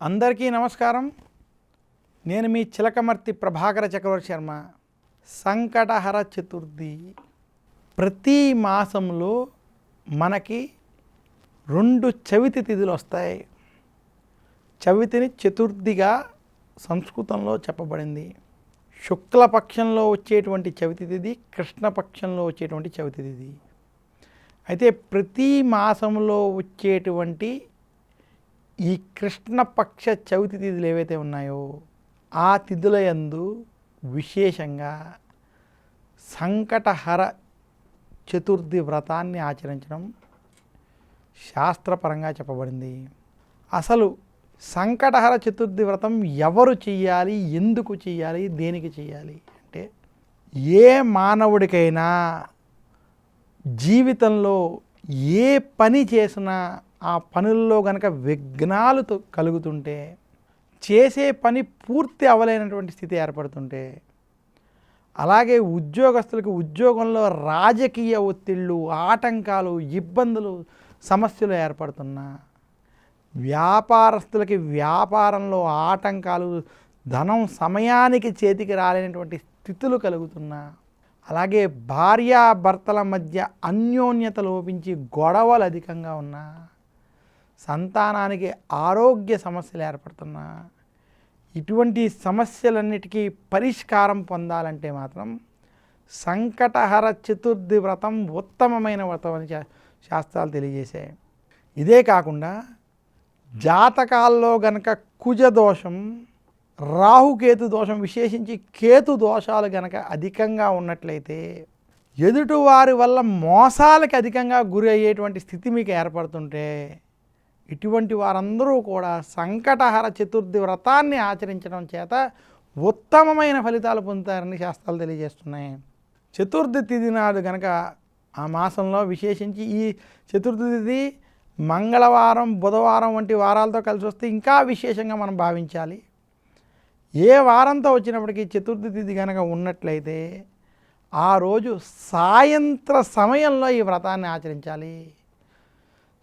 అందరికీ నమస్కారం. నేను మీ చిలకమర్తి ప్రభాకర చక్రవర్తి శర్మ. సంకటహర చతుర్థి ప్రతి మాసంలో మనకి 2 చవితి తిథులు వస్తాయి. చవితిని చతుర్థిగా సంస్కృతంలో చెప్పబడింది. శుక్లపక్షంలో వచ్చేటువంటి చవితి తిథి, కృష్ణపక్షంలో వచ్చేటువంటి చవితి తిథి. అయితే ప్రతి మాసంలో వచ్చేటువంటి ఈ కృష్ణపక్ష చవితి తిథులు ఏవైతే ఉన్నాయో ఆ తిథుల యందు విశేషంగా సంకటహర చతుర్థి వ్రతాన్ని ఆచరించడం శాస్త్రపరంగా చెప్పబడింది. అసలు సంకటహర చతుర్థి వ్రతం ఎవరు చేయాలి, ఎందుకు చేయాలి, దేనికి చేయాలి అంటే, ఏ మానవుడికైనా జీవితంలో ఏ పని చేసినా ఆ పనుల్లో గనక విఘ్నాలు కలుగుతుంటే, చేసే పని పూర్తి అవ్వలేనటువంటి స్థితి ఏర్పడుతుంటే, అలాగే ఉద్యోగస్తులకు ఉద్యోగంలో రాజకీయ ఒత్తిళ్ళు, ఆటంకాలు, ఇబ్బందులు, సమస్యలు ఏర్పడుతున్నా, వ్యాపారస్తులకి వ్యాపారంలో ఆటంకాలు, ధనం సమయానికి చేతికి రాలేనటువంటి స్థితులు కలుగుతున్నా, అలాగే భార్యాభర్తల మధ్య అన్యోన్యత లోపించి గొడవలు అధికంగా ఉన్నా, సంతానానికి ఆరోగ్య సమస్యలు ఏర్పడుతున్నా, ఇటువంటి సమస్యలన్నిటికీ పరిష్కారం పొందాలంటే మాత్రం సంకటహర చతుర్థి వ్రతం ఉత్తమమైన వ్రతం అని శాస్త్రాలు తెలియజేశాయి. ఇదే కాకుండా జాతకాల్లో గనక కుజదోషం, రాహుకేతు దోషం, విశేషించి కేతు దోషాలు గనక అధికంగా ఉన్నట్లయితే ఎదుటివారి వల్ల మోసాలకి అధికంగా గురి అయ్యేటువంటి స్థితి మీకు ఏర్పడుతుంటే, ఇటువంటి వారందరూ కూడా సంకటహర చతుర్థి వ్రతాన్ని ఆచరించడం చేత ఉత్తమమైన ఫలితాలు పొందుతారని శాస్త్రాలు తెలియజేస్తున్నాయి. చతుర్థి తిథి నాడు కనుక ఆ మాసంలో విశేషించి ఈ చతుర్థి తిథి మంగళవారం, బుధవారం వంటి వారాలతో కలిసి వస్తే ఇంకా విశేషంగా మనం భావించాలి. ఏ వారంతో వచ్చినప్పటికీ చతుర్థి తిథి కనుక ఉన్నట్లయితే ఆ రోజు సాయంత్ర సమయంలో ఈ వ్రతాన్ని ఆచరించాలి.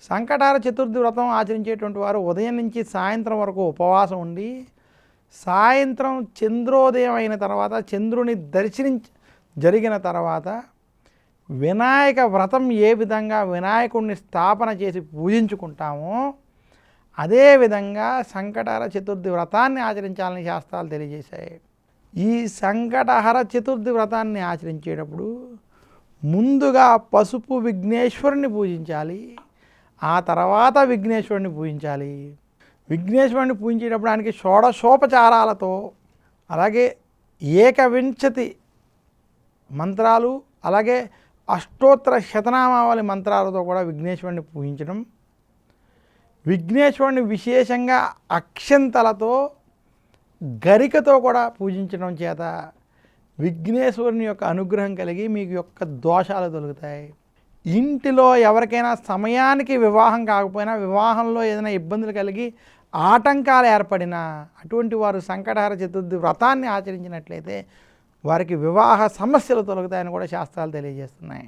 సంకటహర చతుర్థి వ్రతం ఆచరించేటువంటి వారు ఉదయం నుంచి సాయంత్రం వరకు ఉపవాసం ఉండి, సాయంత్రం చంద్రోదయం అయిన తర్వాత, చంద్రుని జరిగిన తర్వాత వినాయక వ్రతం ఏ విధంగా వినాయకుడిని స్థాపన చేసి పూజించుకుంటామో అదేవిధంగా సంకటహర చతుర్థి వ్రతాన్ని ఆచరించాలని శాస్త్రాలు తెలియజేశాయి. ఈ సంకటహర చతుర్థి వ్రతాన్ని ఆచరించేటప్పుడు ముందుగా పసుపు విఘ్నేశ్వరుని పూజించాలి, ఆ తర్వాత విఘ్నేశ్వరుని పూజించాలి. విఘ్నేశ్వరుని పూజించేటప్పుడు ఆయనకి షోడశోపచారాలతో, అలాగే ఏకవింశతి మంత్రాలు, అలాగే అష్టోత్తర శతనామావళి మంత్రాలతో కూడా విఘ్నేశ్వరుని పూజించడం, విఘ్నేశ్వరుని విశేషంగా అక్షంతలతో, గరికతో కూడా పూజించడం చేత విఘ్నేశ్వరుని యొక్క అనుగ్రహం కలిగి మీకు యొక్క దోషాలు తొలగుతాయి. ఇంటిలో ఎవరికైనా సమయానికి వివాహం కాకపోయినా, వివాహంలో ఏదైనా ఇబ్బందులు కలిగి ఆటంకాలు ఏర్పడినా, అటువంటి వారు సంకటహర చతుర్థి వ్రతాన్ని ఆచరించినట్లయితే వారికి వివాహ సమస్యలు తొలగుతాయని కూడా శాస్త్రాలు తెలియజేస్తున్నాయి.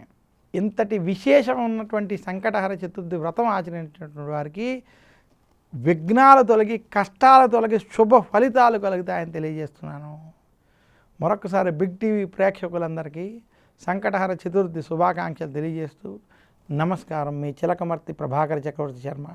ఇంతటి విశేషం ఉన్నటువంటి సంకటహర చతుర్థి వ్రతం ఆచరించినటువంటి వారికి విఘ్నాలు తొలగి, కష్టాలు తొలగి, శుభ ఫలితాలు కలుగుతాయని తెలియజేస్తున్నాను. మరొకసారి బిగ్ టీవీ ప్రేక్షకులందరికీ సంకటహర చతుర్థి శుభాకాంక్షలు తెలియజేస్తూ నమస్కారం. మీ చిలకమర్తి ప్రభాకర చక్రవర్తి శర్మ.